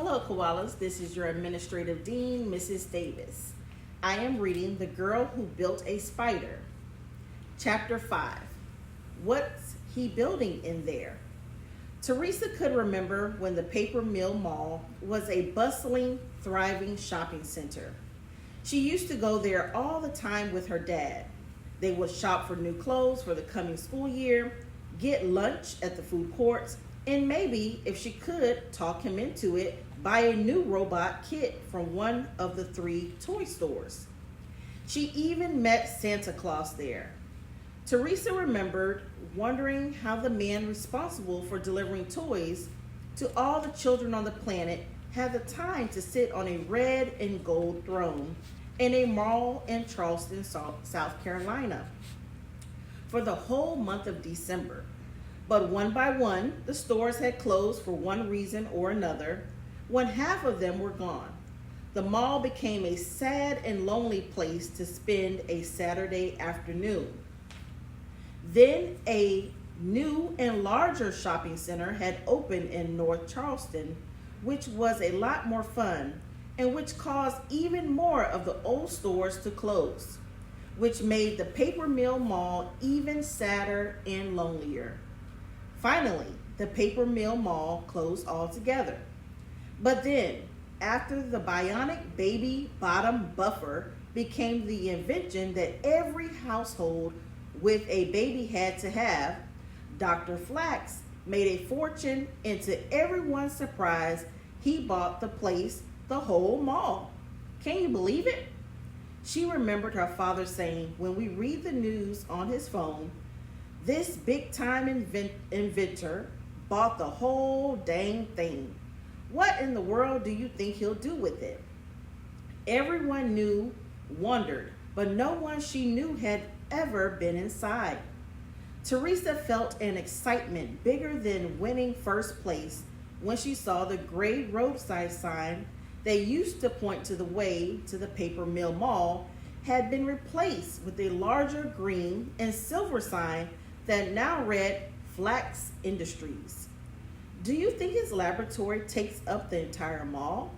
Hello, koalas. This is your administrative dean, Mrs. Davis. I am reading The Girl Who Built a Spider. Chapter 5. What's he building in there? Teresa could remember when the Paper Mill Mall was a bustling, thriving shopping center. She used to go there all the time with her dad. They would shop for new clothes for the coming school year, get lunch at the food courts, and maybe, if she could talk him into it, buy a new robot kit from one of the 3 toy stores. She even met Santa Claus there. Teresa remembered wondering how the man responsible for delivering toys to all the children on the planet had the time to sit on a red and gold throne in a mall in Charleston, South Carolina, for the whole month of December. But one by one, the stores had closed for one reason or another, when half of them were gone. The mall became a sad and lonely place to spend a Saturday afternoon. Then a new and larger shopping center had opened in North Charleston, which was a lot more fun and which caused even more of the old stores to close, which made the Paper Mill Mall even sadder and lonelier. Finally, the Paper Mill Mall closed altogether. But then, after the bionic baby bottom buffer became the invention that every household with a baby had to have, Dr. Flax made a fortune, and to everyone's surprise, he bought the place, the whole mall. Can you believe it? She remembered her father saying, when we read the news on his phone, this big-time inventor bought the whole dang thing. What in the world do you think he'll do with it? Everyone knew, wondered, but no one she knew had ever been inside. Teresa felt an excitement bigger than winning first place when she saw the gray roadside sign that used to point to the way to the Paper Mill Mall had been replaced with a larger green and silver sign that now read Flax Industries. Do you think his laboratory takes up the entire mall?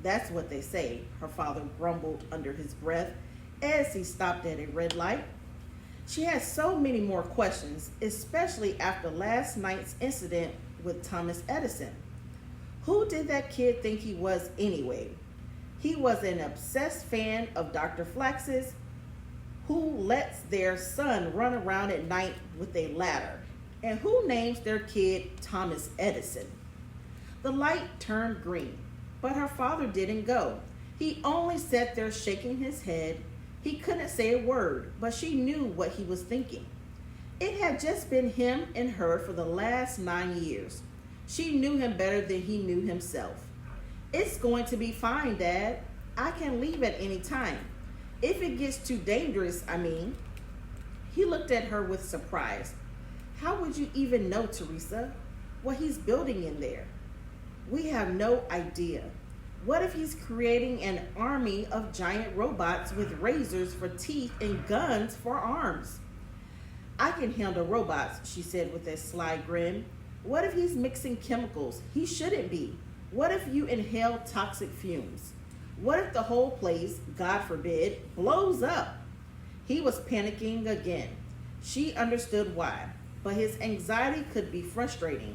That's what they say, her father grumbled under his breath as he stopped at a red light. She had so many more questions, especially after last night's incident with Thomas Edison. Who did that kid think he was anyway? He was an obsessed fan of Dr. Flax's, who lets their son run around at night with a ladder, and who names their kid Thomas Edison. The light turned green, but her father didn't go. He only sat there shaking his head. He couldn't say a word, but she knew what he was thinking. It had just been him and her for the last 9 years. She knew him better than he knew himself. It's going to be fine, Dad. I can leave at any time. If it gets too dangerous, I mean. He looked at her with surprise. How would you even know, Teresa, what he's building in there? We have no idea. What if he's creating an army of giant robots with razors for teeth and guns for arms? I can handle robots, she said with a sly grin. What if he's mixing chemicals? He shouldn't be. What if you inhale toxic fumes? What if the whole place, God forbid, blows up? He was panicking again. She understood why, but his anxiety could be frustrating.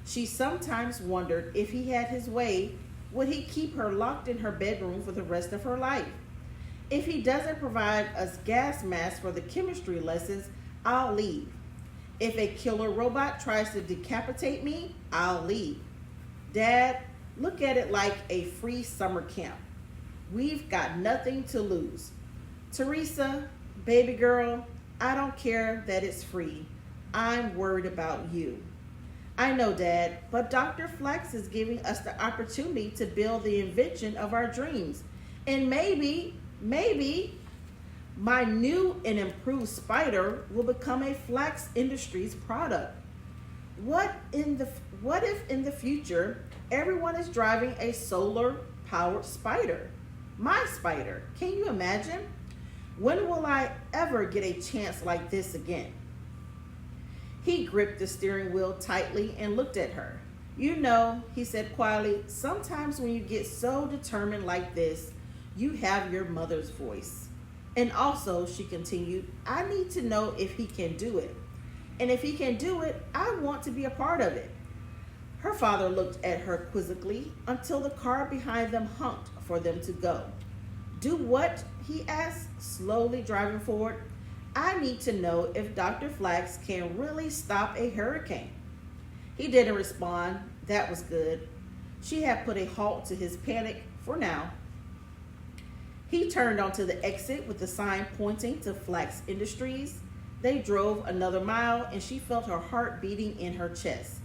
She sometimes wondered if he had his way, would he keep her locked in her bedroom for the rest of her life? If he doesn't provide us gas masks for the chemistry lessons, I'll leave. If a killer robot tries to decapitate me, I'll leave. Dad, look at it like a free summer camp. We've got nothing to lose. Teresa, baby girl, I don't care that it's free. I'm worried about you. I know, Dad, but Dr. Flax is giving us the opportunity to build the invention of our dreams. And maybe, my new and improved spider will become a Flax Industries product. What if in the future everyone is driving a solar-powered spider? My spider. Can you imagine? When will I ever get a chance like this again? He gripped the steering wheel tightly and looked at her. You know, he said quietly, sometimes when you get so determined like this, you have your mother's voice. And also, she continued, I need to know if he can do it. And if he can do it, I want to be a part of it. Her father looked at her quizzically until the car behind them honked for them to go. Do what? He asked, slowly driving forward. I need to know if Dr. Flax can really stop a hurricane. He didn't respond. That was good. She had put a halt to his panic for now. He turned onto the exit with the sign pointing to Flax Industries. They drove another mile and she felt her heart beating in her chest.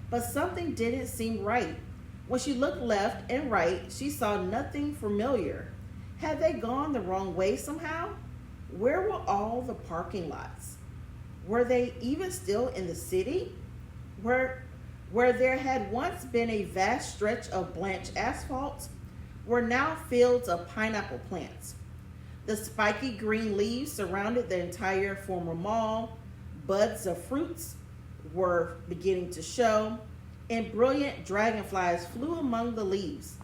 But something didn't seem right. When she looked left and right, she saw nothing familiar. Had they gone the wrong way somehow? Where were all the parking lots? Were they even still in the city? Where there had once been a vast stretch of blanched asphalt were now fields of pineapple plants. The spiky green leaves surrounded the entire former mall. Buds of fruits were beginning to show, and brilliant dragonflies flew among the leaves.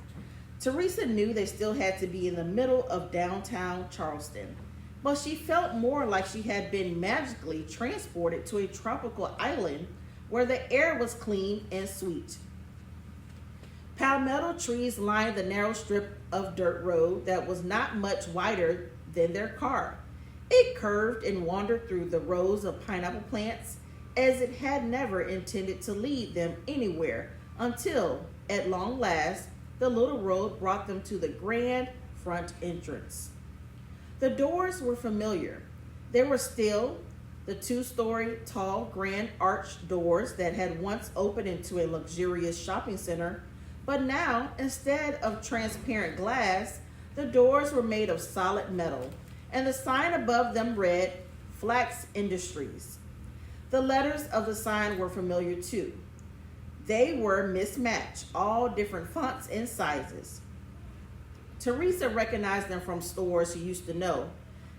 Teresa knew they still had to be in the middle of downtown Charleston, but she felt more like she had been magically transported to a tropical island where the air was clean and sweet. Palmetto trees lined the narrow strip of dirt road that was not much wider than their car. It curved and wandered through the rows of pineapple plants as it had never intended to lead them anywhere until, at long last, the little road brought them to the grand front entrance. The doors were familiar. They were still the 2-story tall grand arched doors that had once opened into a luxurious shopping center, but now, instead of transparent glass, the doors were made of solid metal, and the sign above them read, Flax Industries. The letters of the sign were familiar too. They were mismatched, all different fonts and sizes. Teresa recognized them from stores she used to know,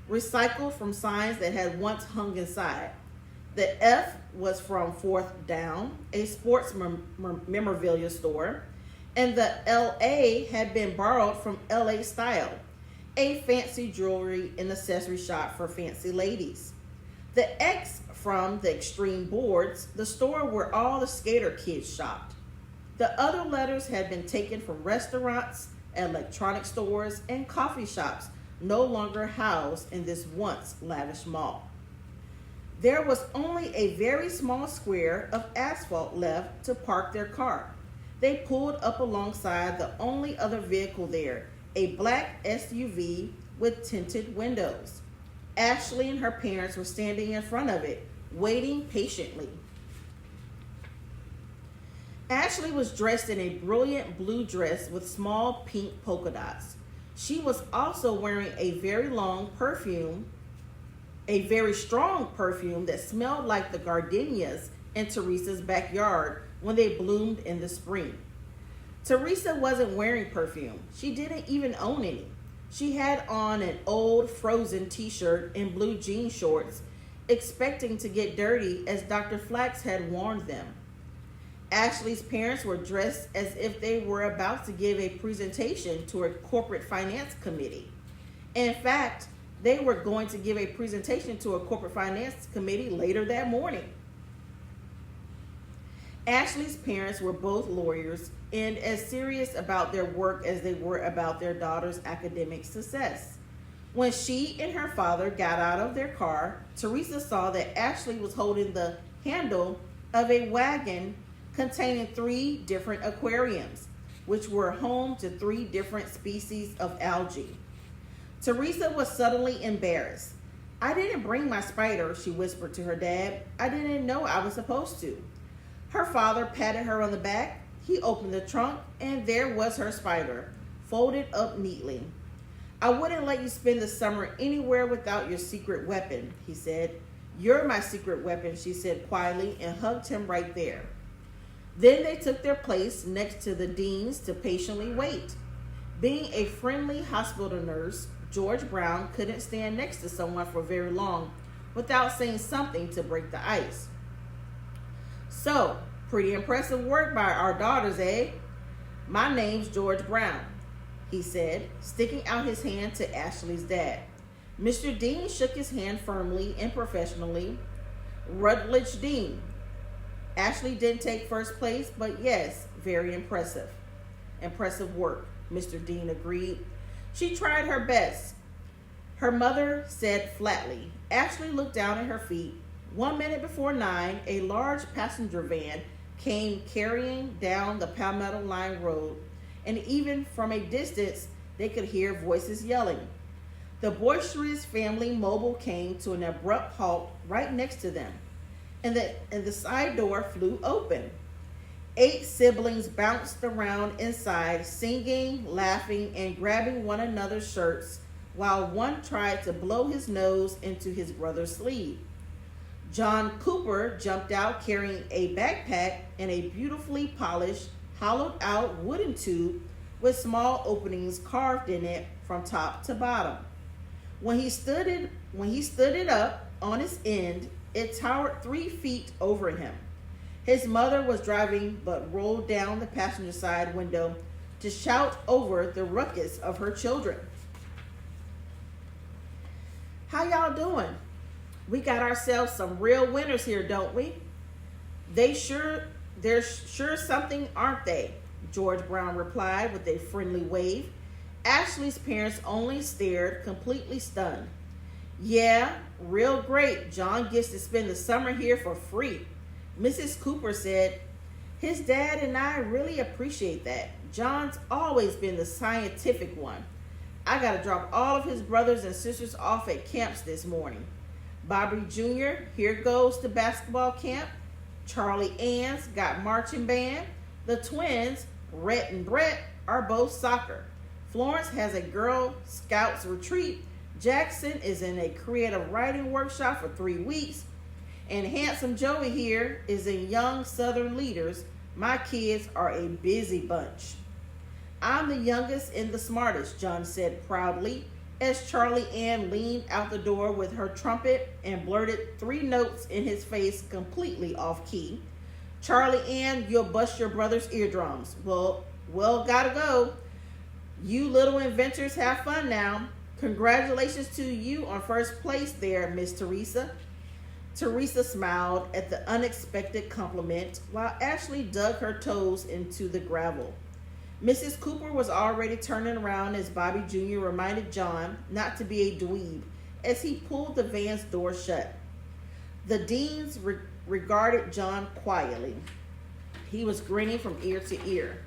recycled from signs that had once hung inside. The F was from Fourth Down, a sports memorabilia store, and the LA had been borrowed from LA Style, a fancy jewelry and accessory shop for fancy ladies. The X from the Extreme Boards, the store where all the skater kids shopped. The other letters had been taken from restaurants, electronic stores, and coffee shops no longer housed in this once lavish mall. There was only a very small square of asphalt left to park their car. They pulled up alongside the only other vehicle there, a black SUV with tinted windows. Ashley and her parents were standing in front of it, waiting patiently. Ashley was dressed in a brilliant blue dress with small pink polka dots. She was also wearing a very strong perfume that smelled like the gardenias in Teresa's backyard when they bloomed in the spring. Teresa wasn't wearing perfume. She didn't even own any. She had on an old Frozen t-shirt and blue jean shorts, expecting to get dirty as Dr. Flax had warned them. Ashley's parents were dressed as if they were about to give a presentation to a corporate finance committee. In fact, they were going to give a presentation to a corporate finance committee later that morning. Ashley's parents were both lawyers and as serious about their work as they were about their daughter's academic success. When she and her father got out of their car, Teresa saw that Ashley was holding the handle of a wagon containing 3 different aquariums, which were home to 3 different species of algae. Teresa was suddenly embarrassed. I didn't bring my spider, she whispered to her dad. I didn't know I was supposed to. Her father patted her on the back. He opened the trunk, and there was her spider, folded up neatly. I wouldn't let you spend the summer anywhere without your secret weapon, he said. You're my secret weapon, she said quietly, and hugged him right there. Then they took their place next to the deans to patiently wait. Being a friendly hospital nurse, George Brown couldn't stand next to someone for very long without saying something to break the ice. So, Pretty impressive work by our daughters, eh? My name's George Brown, he said, sticking out his hand to Ashley's dad. Mr. Dean shook his hand firmly and professionally. Rutledge Dean. Ashley didn't take first place, but yes, very impressive. Impressive work, Mr. Dean agreed. She tried her best, her mother said flatly. Ashley looked down at her feet. 1 minute before 9, a large passenger van came carrying down the Palmetto Line Road, and even from a distance, they could hear voices yelling. The boisterous family mobile came to an abrupt halt right next to them, and the side door flew open. 8 siblings bounced around inside, singing, laughing, and grabbing one another's shirts, while one tried to blow his nose into his brother's sleeve. John Cooper jumped out carrying a backpack and a beautifully polished, hollowed-out wooden tube with small openings carved in it from top to bottom. When he stood it up on its end, it towered 3 feet over him. His mother was driving but rolled down the passenger side window to shout over the ruckus of her children. How y'all doing? We got ourselves some real winners here, don't we? They're sure something, aren't they? George Brown replied with a friendly wave. Ashley's parents only stared, completely stunned. Yeah, real great. John gets to spend the summer here for free. Mrs. Cooper said, his dad and I really appreciate that. John's always been the scientific one. I got to drop all of his brothers and sisters off at camps this morning. Bobby Jr., here goes to basketball camp. Charlie Ann's got marching band. The twins, Rhett and Brett, are both soccer. Florence has a Girl Scouts retreat. Jackson is in a creative writing workshop for 3 weeks. And handsome Joey here is in Young Southern Leaders. My kids are a busy bunch. I'm the youngest and the smartest, John said proudly, as Charlie Ann leaned out the door with her trumpet and blurted 3 notes in his face completely off key. Charlie Ann, you'll bust your brother's eardrums. Well, gotta go. You little inventors have fun now. Congratulations to you on first place there, Miss Teresa. Teresa smiled at the unexpected compliment while Ashley dug her toes into the gravel. Mrs. Cooper was already turning around as Bobby Jr. reminded John not to be a dweeb as he pulled the van's door shut. The Deans regarded John quietly. He was grinning from ear to ear.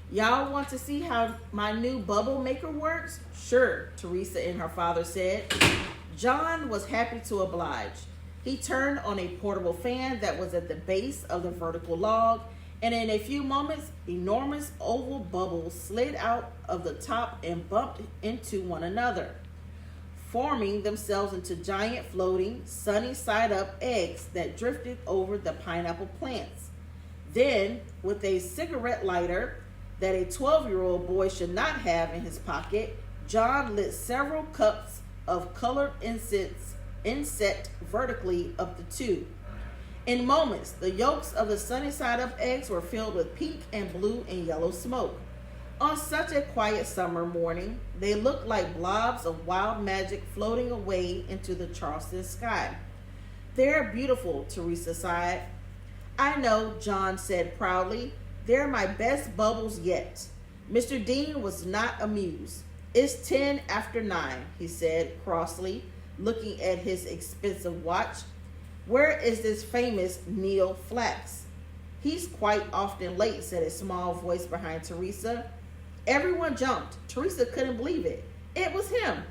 Y'all want to see how my new bubble maker works? Sure, Teresa and her father said. John was happy to oblige. He turned on a portable fan that was at the base of the vertical log, and in a few moments, enormous oval bubbles slid out of the top and bumped into one another, forming themselves into giant floating, sunny-side-up eggs that drifted over the pineapple plants. Then, with a cigarette lighter that a 12-year-old boy should not have in his pocket, John lit several cups of colored insect vertically up the tube. In moments, the yolks of the sunny-side-up eggs were filled with pink and blue and yellow smoke. On such a quiet summer morning, they looked like blobs of wild magic floating away into the Charleston sky. They're beautiful, Teresa sighed. I know, John said proudly. They're my best bubbles yet. Mr. Dean was not amused. It's 10 after 9, he said crossly, looking at his expensive watch. Where is this famous Neil Flax? He's quite often late, said a small voice behind Teresa. Everyone jumped. Teresa couldn't believe it. It was him.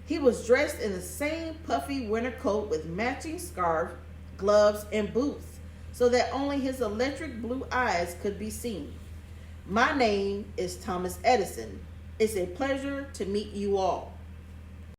He was dressed in the same puffy winter coat with matching scarf, gloves, and boots, so that only his electric blue eyes could be seen. My name is Thomas Edison. It's a pleasure to meet you all.